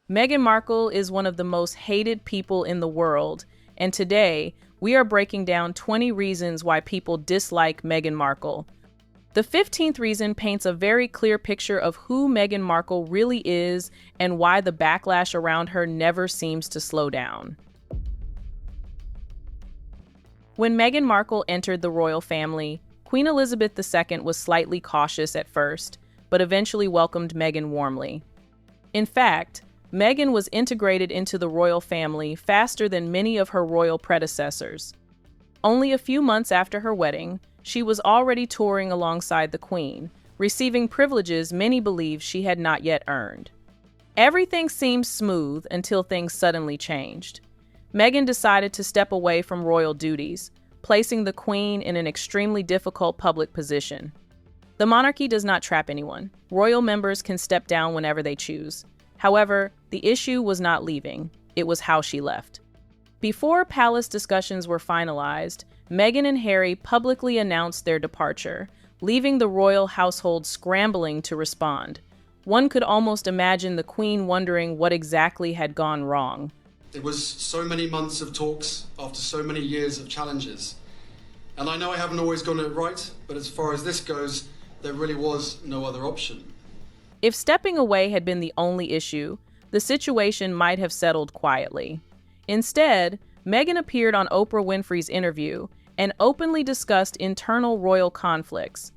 Meghan Markle is one of the most hated people in the world, and today we are breaking down 20 reasons why people dislike Meghan Markle. The 15th reason paints a very clear picture of who Meghan Markle really is and why the backlash around her never seems to slow down. When Meghan Markle entered the royal family, Queen Elizabeth II was slightly cautious at first, but eventually welcomed Meghan warmly. In fact, Meghan was integrated into the royal family faster than many of her royal predecessors. Only a few months after her wedding, she was already touring alongside the Queen, receiving privileges many believe she had not yet earned. Everything seemed smooth until things suddenly changed. Meghan decided to step away from royal duties, placing the Queen in an extremely difficult public position. The monarchy does not trap anyone. Royal members can step down whenever they choose. However, the issue was not leaving, it was how she left. Before palace discussions were finalized, Meghan and Harry publicly announced their departure, leaving the royal household scrambling to respond. One could almost imagine the Queen wondering what exactly had gone wrong. It was so many months of talks after so many years of challenges. And I know I haven't always gotten it right, but as far as this goes, there really was no other option. If stepping away had been the only issue, the situation might have settled quietly. Instead, Meghan appeared on Oprah Winfrey's interview and openly discussed internal royal conflicts.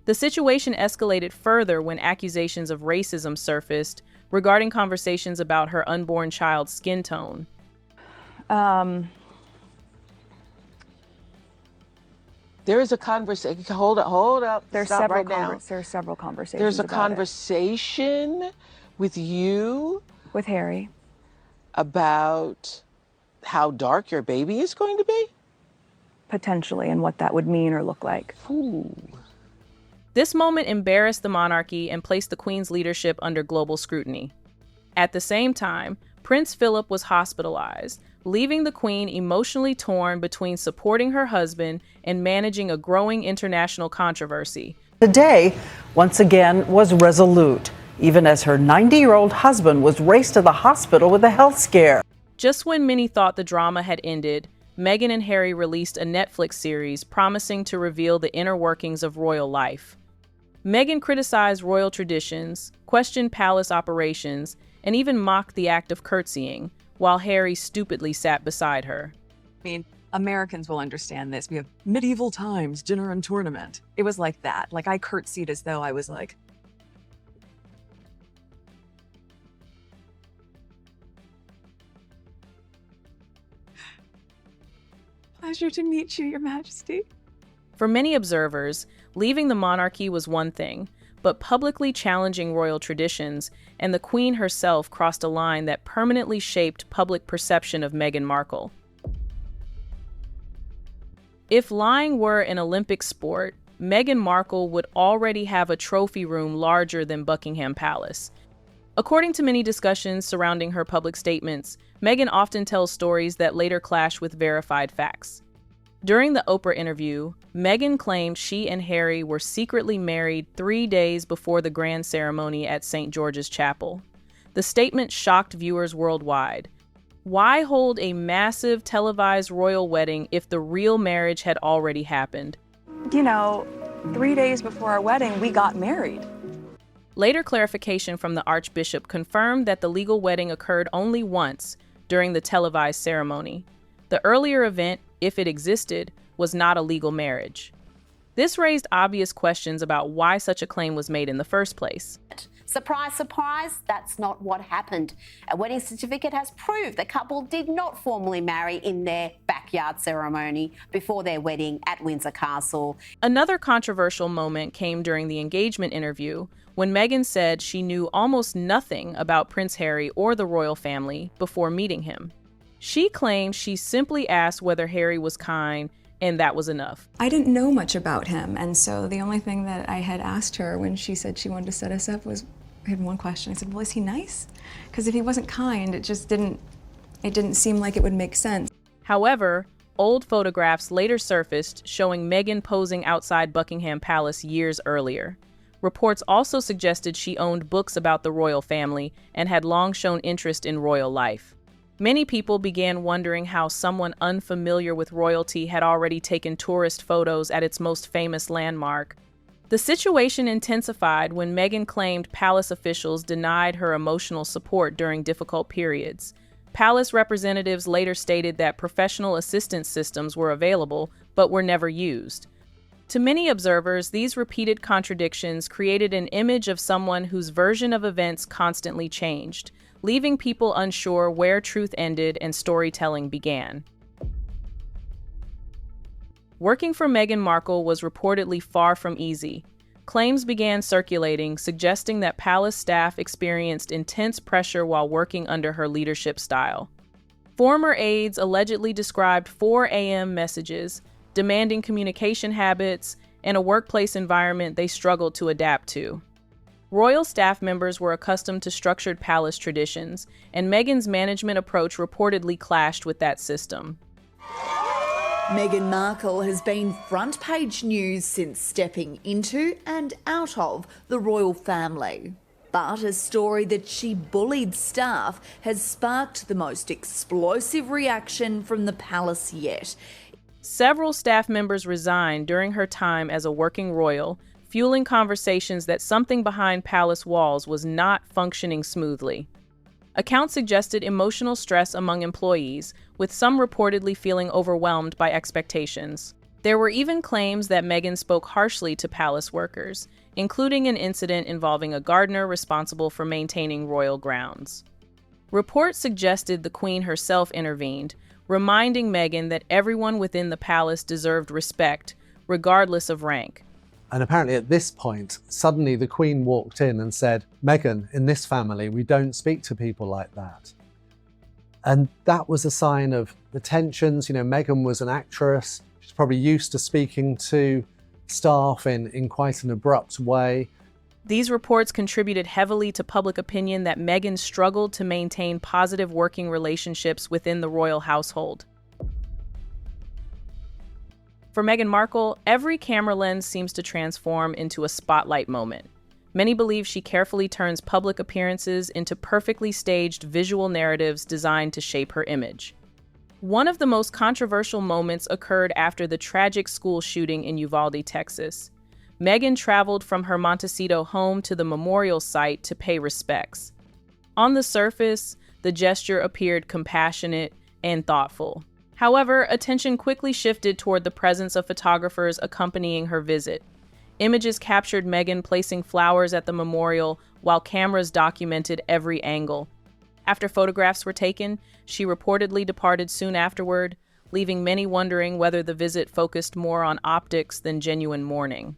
The situation escalated further when accusations of racism surfaced regarding conversations about her unborn child's skin tone. There is a conversation. Hold up. There's Stop several right now. There's several conversations. There's a about conversation with you with Harry about how dark your baby is going to be? potentially, and what that would mean or look like. Ooh. This moment embarrassed the monarchy and placed the Queen's leadership under global scrutiny. At the same time, Prince Philip was hospitalized, leaving the Queen emotionally torn between supporting her husband and managing a growing international controversy. Today, once again, was resolute, even as her 90-year-old husband was raced to the hospital with a health scare. Just when many thought the drama had ended, Meghan and Harry released a Netflix series promising to reveal the inner workings of royal life. Meghan criticized royal traditions, questioned palace operations, and even mocked the act of curtsying, while Harry stupidly sat beside her. I mean, Americans will understand this. We have medieval times, dinner and tournament. It was like that. Like, I curtsied as though I was like, pleasure to meet you, Your Majesty. For many observers, leaving the monarchy was one thing, but publicly challenging royal traditions and the Queen herself crossed a line that permanently shaped public perception of Meghan Markle. If lying were an Olympic sport, Meghan Markle would already have a trophy room larger than Buckingham Palace. According to many discussions surrounding her public statements, Meghan often tells stories that later clash with verified facts. During the Oprah interview, Meghan claimed she and Harry were secretly married 3 days before the grand ceremony at St. George's Chapel. The statement shocked viewers worldwide. Why hold a massive televised royal wedding if the real marriage had already happened? You know, 3 days before our wedding, we got married. Later clarification from the Archbishop confirmed that the legal wedding occurred only once during the televised ceremony. The earlier event, if it existed, was not a legal marriage. This raised obvious questions about why such a claim was made in the first place. Surprise, surprise, that's not what happened. A wedding certificate has proved the couple did not formally marry in their backyard ceremony before their wedding at Windsor Castle. Another controversial moment came during the engagement interview when Meghan said she knew almost nothing about Prince Harry or the royal family before meeting him. She claimed she simply asked whether Harry was kind, and that was enough. I didn't know much about him, and so the only thing that I had asked her when she said she wanted to set us up was, I had one question. I said, well, is he nice? Because if he wasn't kind, it didn't seem like it would make sense. However, old photographs later surfaced showing Meghan posing outside Buckingham Palace years earlier. Reports also suggested she owned books about the royal family and had long shown interest in royal life. Many people began wondering how someone unfamiliar with royalty had already taken tourist photos at its most famous landmark. The situation intensified when Meghan claimed palace officials denied her emotional support during difficult periods. Palace representatives later stated that professional assistance systems were available, but were never used. To many observers, these repeated contradictions created an image of someone whose version of events constantly changed, leaving people unsure where truth ended and storytelling began. Working for Meghan Markle was reportedly far from easy. Claims began circulating, suggesting that palace staff experienced intense pressure while working under her leadership style. Former aides allegedly described 4 a.m. messages, demanding communication habits, and a workplace environment they struggled to adapt to. Royal staff members were accustomed to structured palace traditions, and Meghan's management approach reportedly clashed with that system. Meghan Markle has been front page news since stepping into and out of the royal family. But a story that she bullied staff has sparked the most explosive reaction from the palace yet. Several staff members resigned during her time as a working royal, fueling conversations that something behind palace walls was not functioning smoothly. Accounts suggested emotional stress among employees, with some reportedly feeling overwhelmed by expectations. There were even claims that Meghan spoke harshly to palace workers, including an incident involving a gardener responsible for maintaining royal grounds. Reports suggested the Queen herself intervened, reminding Meghan that everyone within the palace deserved respect, regardless of rank. And apparently at this point, suddenly the Queen walked in and said, "Meghan, in this family, we don't speak to people like that." And that was a sign of the tensions. Meghan was an actress. She's probably used to speaking to staff in quite an abrupt way. These reports contributed heavily to public opinion that Meghan struggled to maintain positive working relationships within the royal household. For Meghan Markle, every camera lens seems to transform into a spotlight moment. Many believe she carefully turns public appearances into perfectly staged visual narratives designed to shape her image. One of the most controversial moments occurred after the tragic school shooting in Uvalde, Texas. Meghan traveled from her Montecito home to the memorial site to pay respects. On the surface, the gesture appeared compassionate and thoughtful. However, attention quickly shifted toward the presence of photographers accompanying her visit. Images captured Meghan placing flowers at the memorial while cameras documented every angle. After photographs were taken, she reportedly departed soon afterward, leaving many wondering whether the visit focused more on optics than genuine mourning.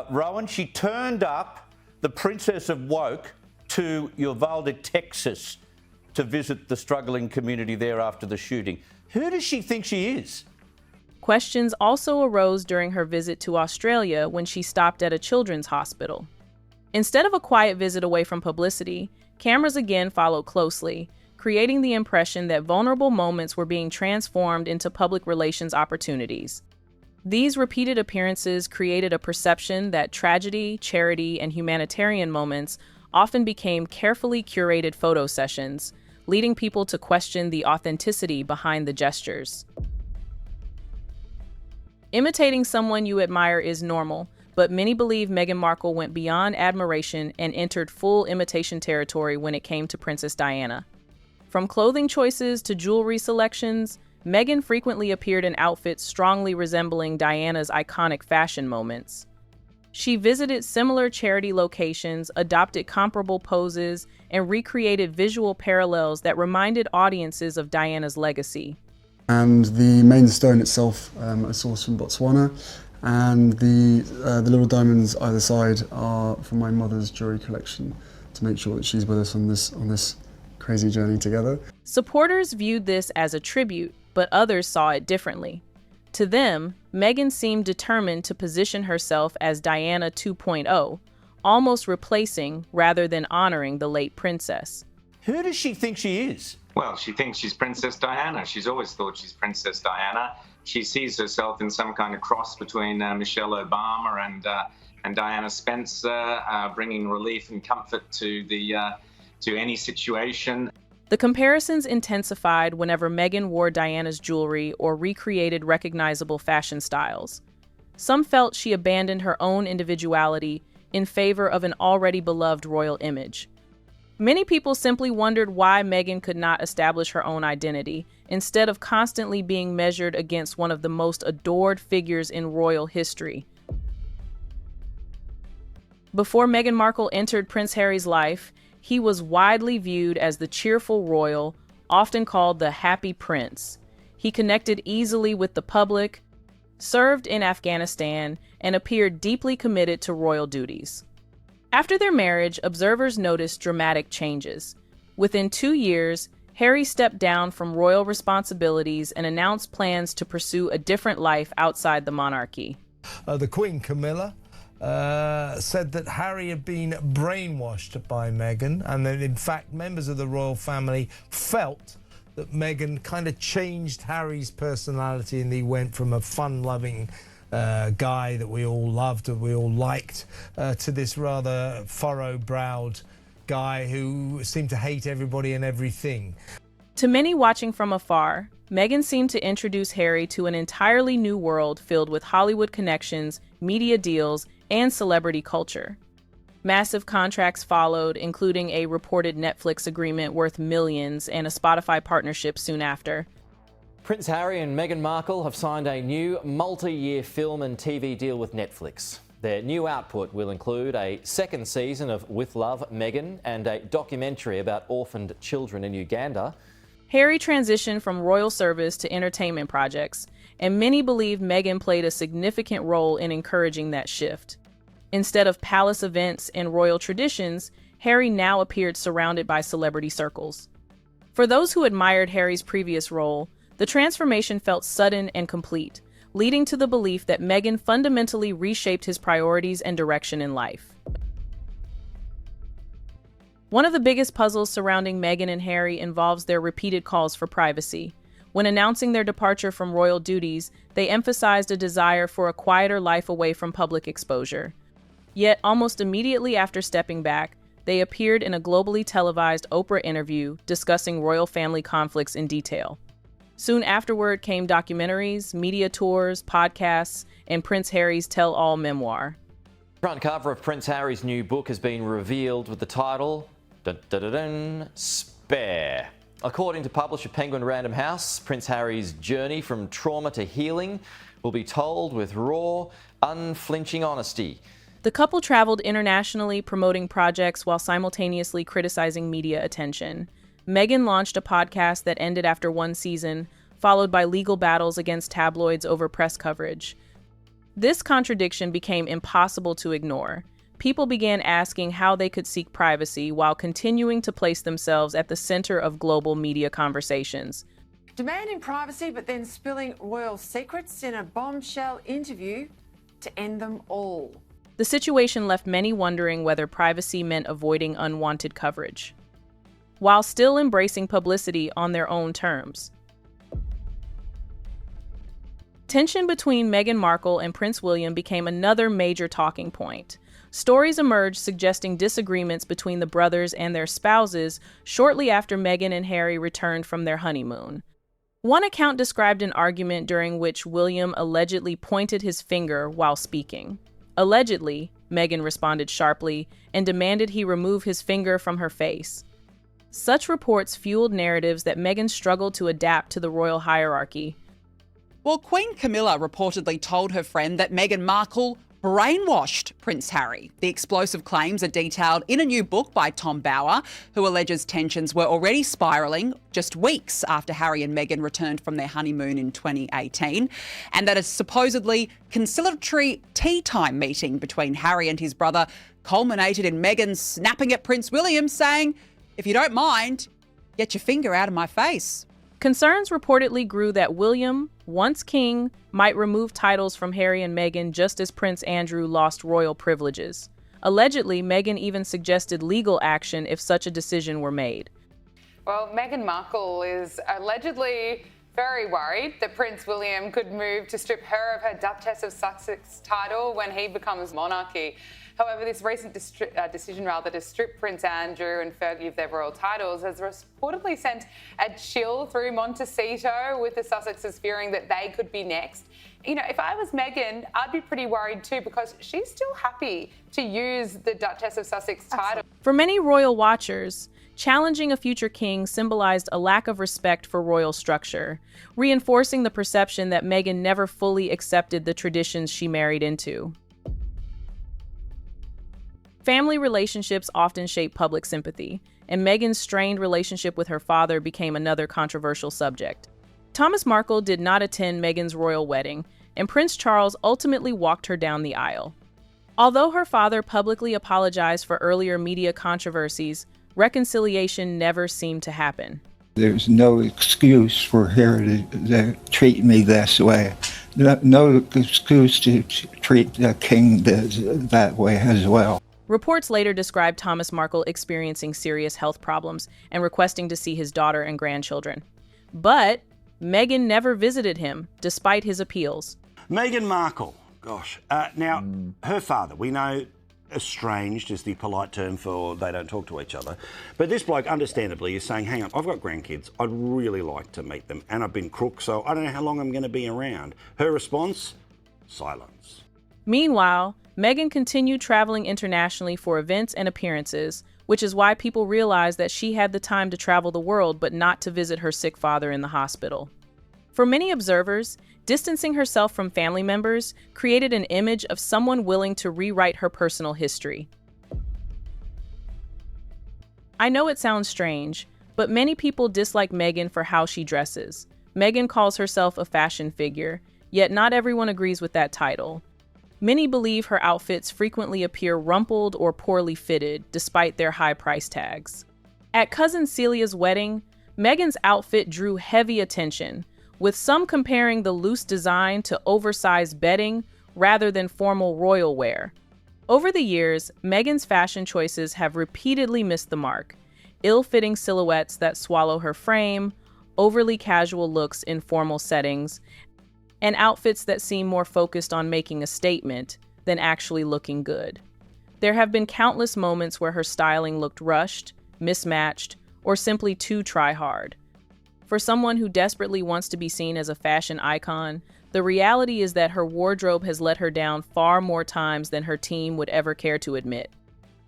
Rowan, she turned up, the Princess of Woke, to Uvalde, Texas, to visit the struggling community there after the shooting. Who does she think she is? Questions also arose during her visit to Australia when she stopped at a children's hospital. Instead of a quiet visit away from publicity, cameras again followed closely, creating the impression that vulnerable moments were being transformed into public relations opportunities. These repeated appearances created a perception that tragedy, charity, and humanitarian moments often became carefully curated photo sessions, leading people to question the authenticity behind the gestures. Imitating someone you admire is normal, but many believe Meghan Markle went beyond admiration and entered full imitation territory when it came to Princess Diana. From clothing choices to jewelry selections, Meghan frequently appeared in outfits strongly resembling Diana's iconic fashion moments. She visited similar charity locations, adopted comparable poses, and recreated visual parallels that reminded audiences of Diana's legacy. And the main stone itself, I sourced from Botswana, and the little diamonds either side are from my mother's jewelry collection to make sure that she's with us on this crazy journey together. Supporters viewed this as a tribute, but others saw it differently. To them, Meghan seemed determined to position herself as Diana 2.0, almost replacing rather than honoring the late princess. Who does she think she is? Well, she thinks she's Princess Diana. She's always thought she's Princess Diana. She sees herself in some kind of cross between Michelle Obama and and Diana Spencer, bringing relief and comfort to any situation. The comparisons intensified whenever Meghan wore Diana's jewelry or recreated recognizable fashion styles. Some felt she abandoned her own individuality in favor of an already beloved royal image. Many people simply wondered why Meghan could not establish her own identity, instead of constantly being measured against one of the most adored figures in royal history. Before Meghan Markle entered Prince Harry's life, he was widely viewed as the cheerful royal, often called the Happy Prince. He connected easily with the public, served in Afghanistan, and appeared deeply committed to royal duties. After their marriage, observers noticed dramatic changes. Within 2 years, Harry stepped down from royal responsibilities and announced plans to pursue a different life outside the monarchy. The Queen Camilla said that Harry had been brainwashed by Meghan, and that in fact members of the royal family felt that Meghan kind of changed Harry's personality, and he went from a fun-loving guy that we all loved and we all liked to this rather furrow-browed guy who seemed to hate everybody and everything. To many watching from afar, Meghan seemed to introduce Harry to an entirely new world filled with Hollywood connections, media deals, and celebrity culture. Massive contracts followed, including a reported Netflix agreement worth millions and a Spotify partnership soon after. Prince Harry and Meghan Markle have signed a new multi-year film and TV deal with Netflix. Their new output will include a second season of With Love, Meghan, and a documentary about orphaned children in Uganda. Harry transitioned from royal service to entertainment projects, and many believe Meghan played a significant role in encouraging that shift. Instead of palace events and royal traditions, Harry now appeared surrounded by celebrity circles. For those who admired Harry's previous role, the transformation felt sudden and complete, leading to the belief that Meghan fundamentally reshaped his priorities and direction in life. One of the biggest puzzles surrounding Meghan and Harry involves their repeated calls for privacy. When announcing their departure from royal duties, they emphasized a desire for a quieter life away from public exposure. Yet, almost immediately after stepping back, they appeared in a globally televised Oprah interview discussing royal family conflicts in detail. Soon afterward came documentaries, media tours, podcasts, and Prince Harry's tell-all memoir. The front cover of Prince Harry's new book has been revealed with the title, Spare. According to publisher Penguin Random House, Prince Harry's journey from trauma to healing will be told with raw, unflinching honesty. The couple traveled internationally promoting projects while simultaneously criticizing media attention. Meghan launched a podcast that ended after one season, followed by legal battles against tabloids over press coverage. This contradiction became impossible to ignore. People began asking how they could seek privacy while continuing to place themselves at the center of global media conversations. Demanding privacy, but then spilling royal secrets in a bombshell interview to end them all. The situation left many wondering whether privacy meant avoiding unwanted coverage, while still embracing publicity on their own terms. Tension between Meghan Markle and Prince William became another major talking point. Stories emerged suggesting disagreements between the brothers and their spouses shortly after Meghan and Harry returned from their honeymoon. One account described an argument during which William allegedly pointed his finger while speaking. Allegedly, Meghan responded sharply and demanded he remove his finger from her face. Such reports fueled narratives that Meghan struggled to adapt to the royal hierarchy. Well, Queen Camilla reportedly told her friend that Meghan Markle brainwashed Prince Harry. The explosive claims are detailed in a new book by Tom Bower, who alleges tensions were already spiralling just weeks after Harry and Meghan returned from their honeymoon in 2018, and that a supposedly conciliatory tea time meeting between Harry and his brother culminated in Meghan snapping at Prince William, saying, "If you don't mind, get your finger out of my face." Concerns reportedly grew that William, once king, might remove titles from Harry and Meghan just as Prince Andrew lost royal privileges. Allegedly, Meghan even suggested legal action if such a decision were made. Well, Meghan Markle is allegedly very worried that Prince William could move to strip her of her Duchess of Sussex title when he becomes monarchy. However, this recent decision to strip Prince Andrew and Fergie of their royal titles has reportedly sent a chill through Montecito, with the Sussexes fearing that they could be next. You know, if I was Meghan, I'd be pretty worried too, because she's still happy to use the Duchess of Sussex title. For many royal watchers, challenging a future king symbolized a lack of respect for royal structure, reinforcing the perception that Meghan never fully accepted the traditions she married into. Family relationships often shape public sympathy, and Meghan's strained relationship with her father became another controversial subject. Thomas Markle did not attend Meghan's royal wedding, and Prince Charles ultimately walked her down the aisle. Although her father publicly apologized for earlier media controversies, reconciliation never seemed to happen. There's no excuse for her to treat me this way. No excuse to treat the king that way as well. Reports later described Thomas Markle experiencing serious health problems and requesting to see his daughter and grandchildren. But Meghan never visited him, despite his appeals. Meghan Markle, gosh. Now, her father, we know estranged is the polite term for they don't talk to each other. But this bloke, understandably, is saying, hang on, I've got grandkids. I'd really like to meet them. And I've been crook, so I don't know how long I'm going to be around. Her response? Silence. Meanwhile, Meghan continued traveling internationally for events and appearances, which is why people realized that she had the time to travel the world but not to visit her sick father in the hospital. For many observers, distancing herself from family members created an image of someone willing to rewrite her personal history. I know it sounds strange, but many people dislike Meghan for how she dresses. Meghan calls herself a fashion figure, yet not everyone agrees with that title. Many believe her outfits frequently appear rumpled or poorly fitted, despite their high price tags. At cousin Celia's wedding, Meghan's outfit drew heavy attention, with some comparing the loose design to oversized bedding rather than formal royal wear. Over the years, Meghan's fashion choices have repeatedly missed the mark. Ill-fitting silhouettes that swallow her frame, overly casual looks in formal settings, and outfits that seem more focused on making a statement than actually looking good. There have been countless moments where her styling looked rushed, mismatched, or simply too try-hard. For someone who desperately wants to be seen as a fashion icon, the reality is that her wardrobe has let her down far more times than her team would ever care to admit.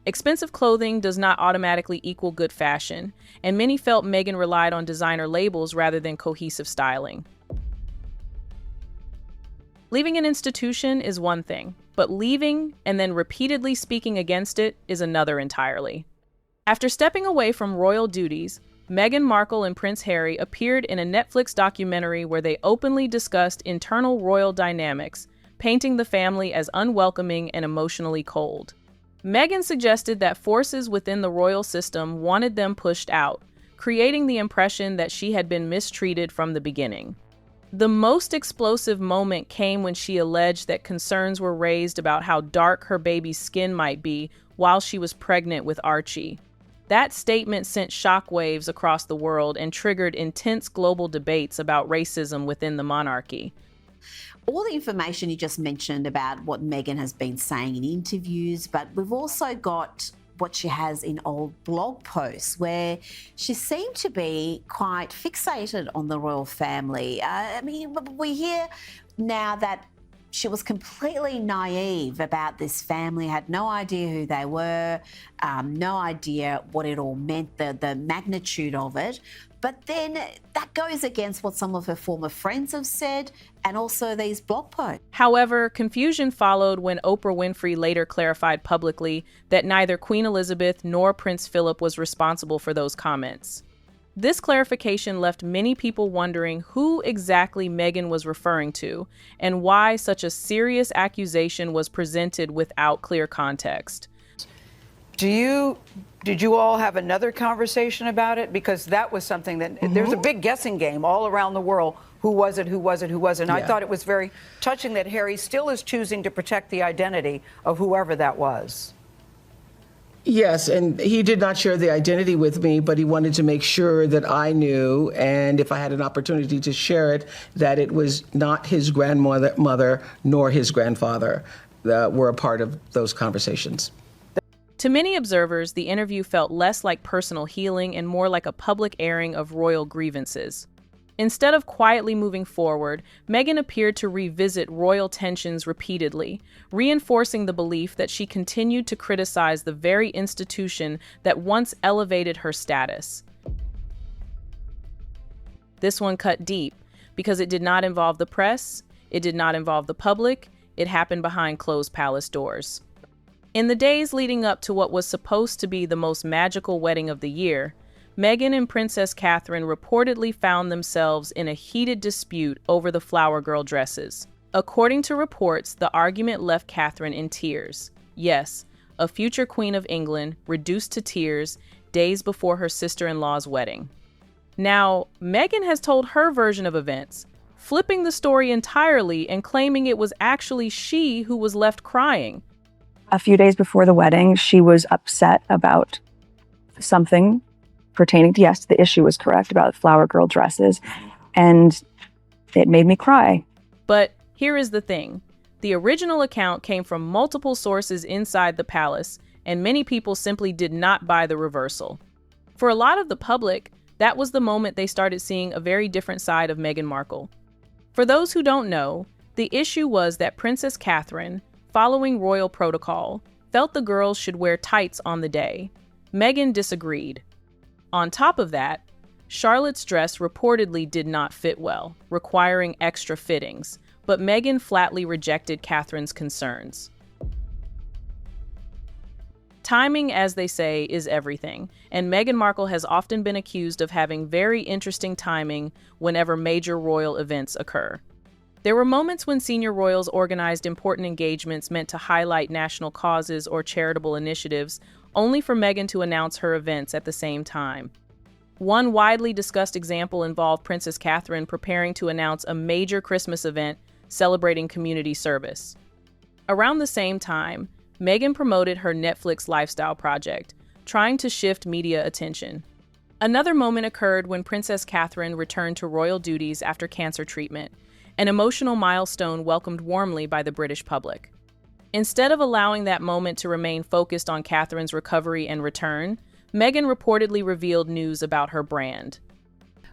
Expensive clothing does not automatically equal good fashion, and many felt Meghan relied on designer labels rather than cohesive styling. Leaving an institution is one thing, but leaving and then repeatedly speaking against it is another entirely. After stepping away from royal duties, Meghan Markle and Prince Harry appeared in a Netflix documentary where they openly discussed internal royal dynamics, painting the family as unwelcoming and emotionally cold. Meghan suggested that forces within the royal system wanted them pushed out, creating the impression that she had been mistreated from the beginning. The most explosive moment came when she alleged that concerns were raised about how dark her baby's skin might be while she was pregnant with Archie. That statement sent shockwaves across the world and triggered intense global debates about racism within the monarchy. All the information you just mentioned about what Meghan has been saying in interviews, but we've also got what she has in old blog posts where she seemed to be quite fixated on the royal family. I mean, we hear now that she was completely naive about this family, had no idea who they were, no idea what it all meant, the magnitude of it. But then that goes against what some of her former friends have said and also these blog posts. However, confusion followed when Oprah Winfrey later clarified publicly that neither Queen Elizabeth nor Prince Philip was responsible for those comments. This clarification left many people wondering who exactly Meghan was referring to and why such a serious accusation was presented without clear context. Did you all have another conversation about it? Because that was something that there's a big guessing game all around the world. Who was it? Who was it? Who wasn't? Yeah. I thought it was very touching that Harry still is choosing to protect the identity of whoever that was. Yes, and he did not share the identity with me, but he wanted to make sure that I knew, and if I had an opportunity to share it, that it was not his grandmother nor his grandfather that were a part of those conversations. To many observers, the interview felt less like personal healing and more like a public airing of royal grievances. Instead of quietly moving forward, Meghan appeared to revisit royal tensions repeatedly, reinforcing the belief that she continued to criticize the very institution that once elevated her status. This one cut deep because it did not involve the press, it did not involve the public, it happened behind closed palace doors. In the days leading up to what was supposed to be the most magical wedding of the year, Meghan and Princess Catherine reportedly found themselves in a heated dispute over the flower girl dresses. According to reports, the argument left Catherine in tears. Yes, a future Queen of England reduced to tears days before her sister-in-law's wedding. Now, Meghan has told her version of events, flipping the story entirely and claiming it was actually she who was left crying. A few days before the wedding, she was upset about something pertaining to, yes, the issue was correct about flower girl dresses, and it made me cry. But here is the thing. The original account came from multiple sources inside the palace, and many people simply did not buy the reversal. For a lot of the public, that was the moment they started seeing a very different side of Meghan Markle. For those who don't know, the issue was that Princess Catherine, following royal protocol, felt the girls should wear tights on the day. Meghan disagreed. On top of that, Charlotte's dress reportedly did not fit well, requiring extra fittings, but Meghan flatly rejected Catherine's concerns. Timing, as they say, is everything, and Meghan Markle has often been accused of having very interesting timing whenever major royal events occur. There were moments when senior royals organized important engagements meant to highlight national causes or charitable initiatives, only for Meghan to announce her events at the same time. One widely discussed example involved Princess Catherine preparing to announce a major Christmas event celebrating community service. Around the same time, Meghan promoted her Netflix lifestyle project, trying to shift media attention. Another moment occurred when Princess Catherine returned to royal duties after cancer treatment, an emotional milestone welcomed warmly by the British public. Instead of allowing that moment to remain focused on Catherine's recovery and return, Meghan reportedly revealed news about her brand.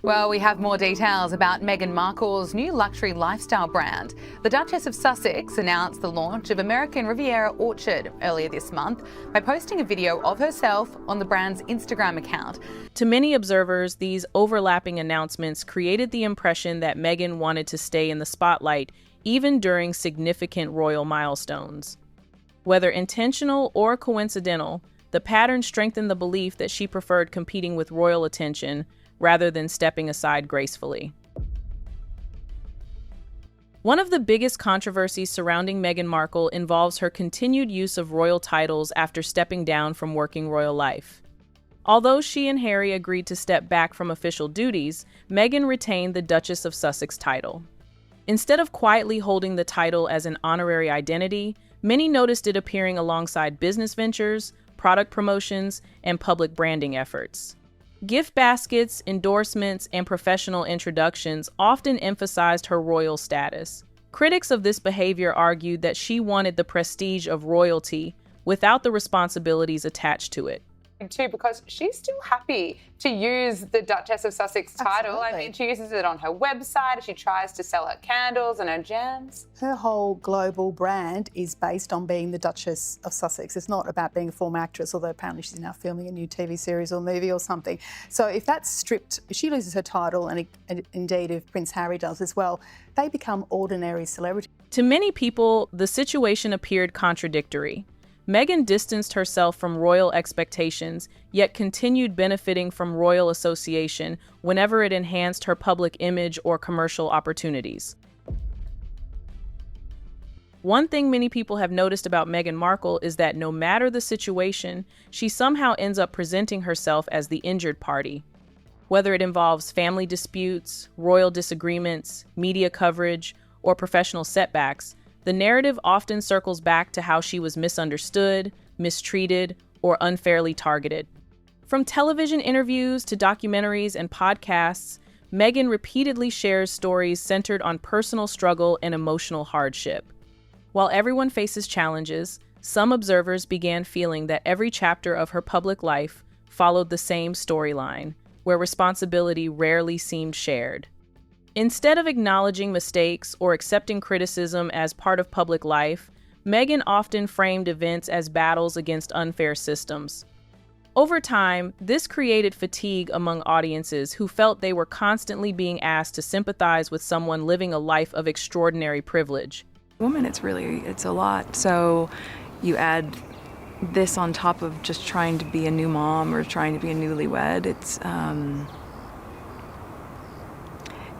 Well, we have more details about Meghan Markle's new luxury lifestyle brand. The Duchess of Sussex announced the launch of American Riviera Orchard earlier this month by posting a video of herself on the brand's Instagram account. To many observers, these overlapping announcements created the impression that Meghan wanted to stay in the spotlight even during significant royal milestones. Whether intentional or coincidental, the pattern strengthened the belief that she preferred competing with royal attention rather than stepping aside gracefully. One of the biggest controversies surrounding Meghan Markle involves her continued use of royal titles after stepping down from working royal life. Although she and Harry agreed to step back from official duties, Meghan retained the Duchess of Sussex title. Instead of quietly holding the title as an honorary identity, many noticed it appearing alongside business ventures, product promotions, and public branding efforts. Gift baskets, endorsements, and professional introductions often emphasized her royal status. Critics of this behavior argued that she wanted the prestige of royalty without the responsibilities attached to it. Too, because she's still happy to use the Duchess of Sussex title. Absolutely. I mean, she uses it on her website. She tries to sell her candles and her jams. Her whole global brand is based on being the Duchess of Sussex. It's not about being a former actress, although apparently she's now filming a new TV series or movie or something. So if that's stripped, if she loses her title, and indeed if Prince Harry does as well, they become ordinary celebrities. To many people, the situation appeared contradictory. Meghan distanced herself from royal expectations, yet continued benefiting from royal association whenever it enhanced her public image or commercial opportunities. One thing many people have noticed about Meghan Markle is that no matter the situation, she somehow ends up presenting herself as the injured party. Whether it involves family disputes, royal disagreements, media coverage, or professional setbacks, the narrative often circles back to how she was misunderstood, mistreated, or unfairly targeted. From television interviews to documentaries and podcasts, Meghan repeatedly shares stories centered on personal struggle and emotional hardship. While everyone faces challenges, some observers began feeling that every chapter of her public life followed the same storyline, where responsibility rarely seemed shared. Instead of acknowledging mistakes or accepting criticism as part of public life, Meghan often framed events as battles against unfair systems. Over time, this created fatigue among audiences who felt they were constantly being asked to sympathize with someone living a life of extraordinary privilege. Woman, it's a lot. So you add this on top of just trying to be a new mom or trying to be a newlywed.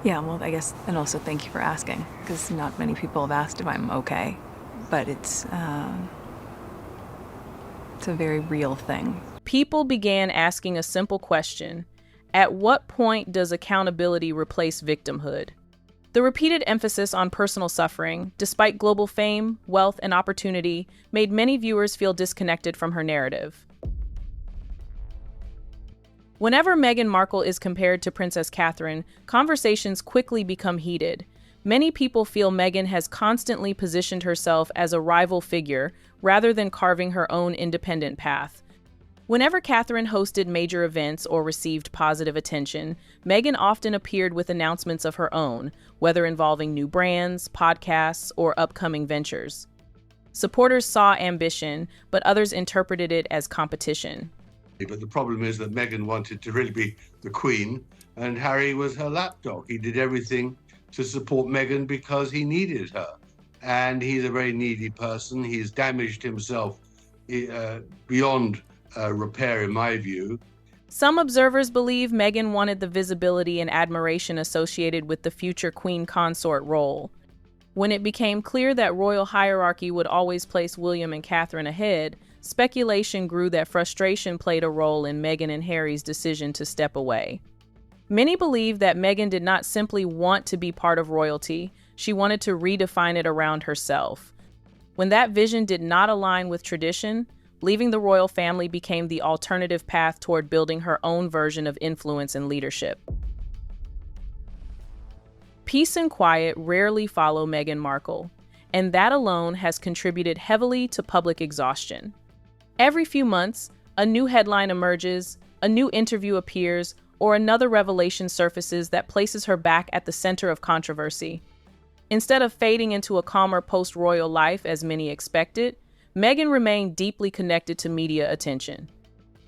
Yeah, well, I guess, and also thank you for asking, because not many people have asked if I'm okay, but it's a very real thing. People began asking a simple question: at what point does accountability replace victimhood? The repeated emphasis on personal suffering, despite global fame, wealth, and opportunity, made many viewers feel disconnected from her narrative. Whenever Meghan Markle is compared to Princess Catherine, conversations quickly become heated. Many people feel Meghan has constantly positioned herself as a rival figure rather than carving her own independent path. Whenever Catherine hosted major events or received positive attention, Meghan often appeared with announcements of her own, whether involving new brands, podcasts, or upcoming ventures. Supporters saw ambition, but others interpreted it as competition. But the problem is that Meghan wanted to really be the Queen, and Harry was her lapdog. He did everything to support Meghan because he needed her. And he's a very needy person. He's damaged himself beyond repair, in my view. Some observers believe Meghan wanted the visibility and admiration associated with the future queen consort role. When it became clear that royal hierarchy would always place William and Catherine ahead, speculation grew that frustration played a role in Meghan and Harry's decision to step away. Many believe that Meghan did not simply want to be part of royalty, she wanted to redefine it around herself. When that vision did not align with tradition, leaving the royal family became the alternative path toward building her own version of influence and leadership. Peace and quiet rarely follow Meghan Markle, and that alone has contributed heavily to public exhaustion. Every few months, a new headline emerges, a new interview appears, or another revelation surfaces that places her back at the center of controversy. Instead of fading into a calmer post-royal life as many expected, Meghan remained deeply connected to media attention.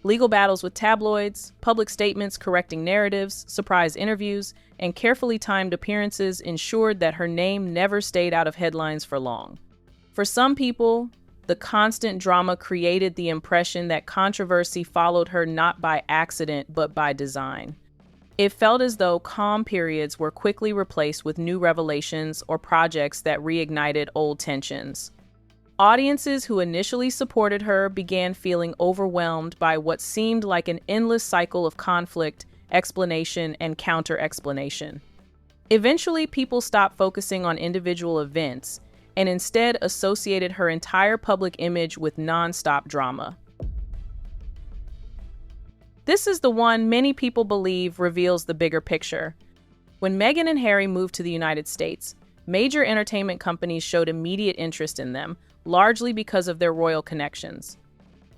Legal battles with tabloids, public statements correcting narratives, surprise interviews, and carefully timed appearances ensured that her name never stayed out of headlines for long. For some people, the constant drama created the impression that controversy followed her not by accident but by design. It felt as though calm periods were quickly replaced with new revelations or projects that reignited old tensions. Audiences who initially supported her began feeling overwhelmed by what seemed like an endless cycle of conflict, explanation, and counter-explanation. Eventually, people stopped focusing on individual events and instead associated her entire public image with non-stop drama. This is the one many people believe reveals the bigger picture. When Meghan and Harry moved to the United States, major entertainment companies showed immediate interest in them, largely because of their royal connections.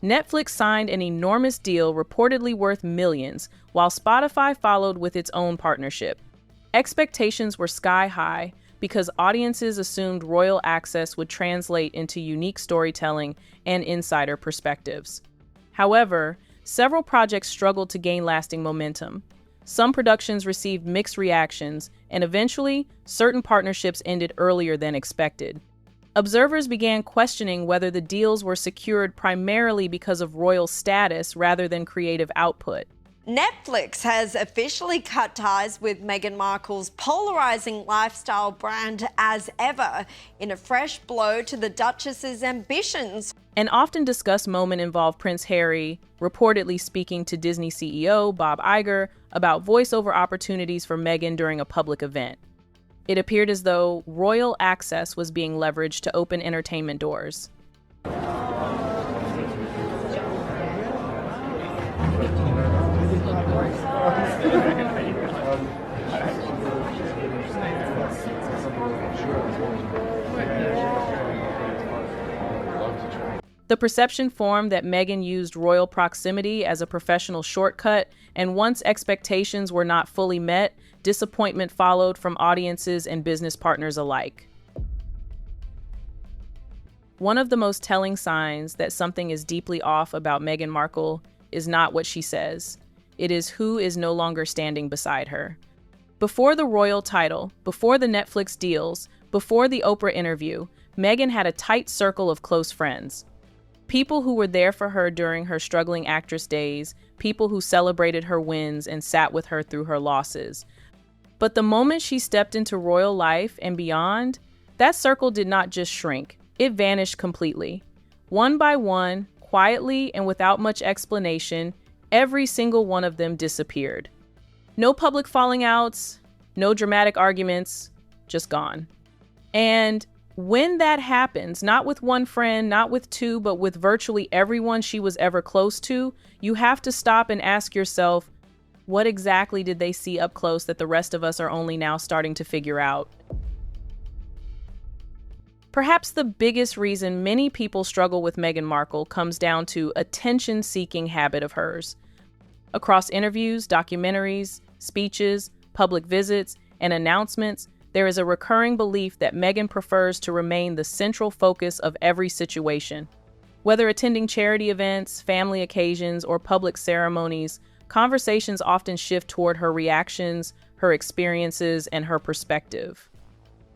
Netflix signed an enormous deal reportedly worth millions, while Spotify followed with its own partnership. Expectations were sky high because audiences assumed royal access would translate into unique storytelling and insider perspectives. However, several projects struggled to gain lasting momentum. Some productions received mixed reactions, and eventually, certain partnerships ended earlier than expected. Observers began questioning whether the deals were secured primarily because of royal status rather than creative output. Netflix has officially cut ties with Meghan Markle's polarising lifestyle brand as ever, in a fresh blow to the Duchess's ambitions. An often discussed moment involved Prince Harry reportedly speaking to Disney CEO Bob Iger about voiceover opportunities for Meghan during a public event. It appeared as though royal access was being leveraged to open entertainment doors. The perception formed that Meghan used royal proximity as a professional shortcut, and once expectations were not fully met, disappointment followed from audiences and business partners alike. One of the most telling signs that something is deeply off about Meghan Markle is not what she says. It is who is no longer standing beside her. Before the royal title, before the Netflix deals, before the Oprah interview, Meghan had a tight circle of close friends. People who were there for her during her struggling actress days, people who celebrated her wins and sat with her through her losses. But the moment she stepped into royal life and beyond, that circle did not just shrink, it vanished completely. One by one, quietly and without much explanation, every single one of them disappeared. No public falling outs, no dramatic arguments, just gone. And when that happens, not with one friend, not with two, but with virtually everyone she was ever close to, you have to stop and ask yourself, what exactly did they see up close that the rest of us are only now starting to figure out? Perhaps the biggest reason many people struggle with Meghan Markle comes down to a attention-seeking habit of hers. Across interviews, documentaries, speeches, public visits, and announcements, there is a recurring belief that Meghan prefers to remain the central focus of every situation. Whether attending charity events, family occasions, or public ceremonies, conversations often shift toward her reactions, her experiences, and her perspective.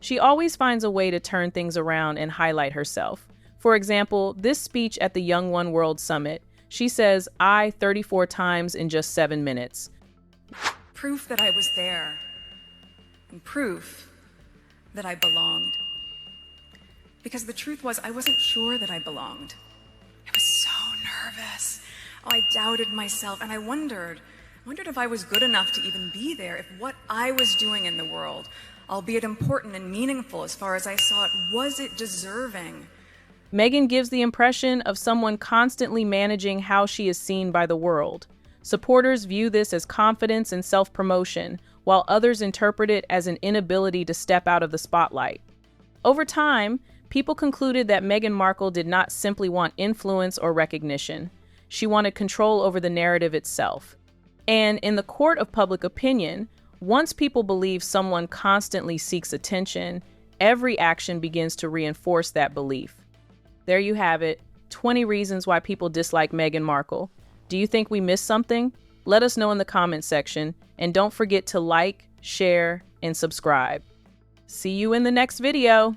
She always finds a way to turn things around and highlight herself. For example, this speech at the Young One World Summit, she says, "I" 34 times in just 7 minutes. Proof that I was there, and proof that I belonged. Because the truth was, I wasn't sure that I belonged. I was so nervous. Oh, I doubted myself, and I wondered if I was good enough to even be there, if what I was doing in the world, albeit important and meaningful as far as I saw it, was it deserving? Meghan gives the impression of someone constantly managing how she is seen by the world. Supporters view this as confidence and self-promotion, while others interpret it as an inability to step out of the spotlight. Over time, people concluded that Meghan Markle did not simply want influence or recognition. She wanted control over the narrative itself. And in the court of public opinion, once people believe someone constantly seeks attention, every action begins to reinforce that belief. There you have it, 20 reasons why people dislike Meghan Markle. Do you think we missed something? Let us know in the comments section, and don't forget to like, share, and subscribe. See you in the next video.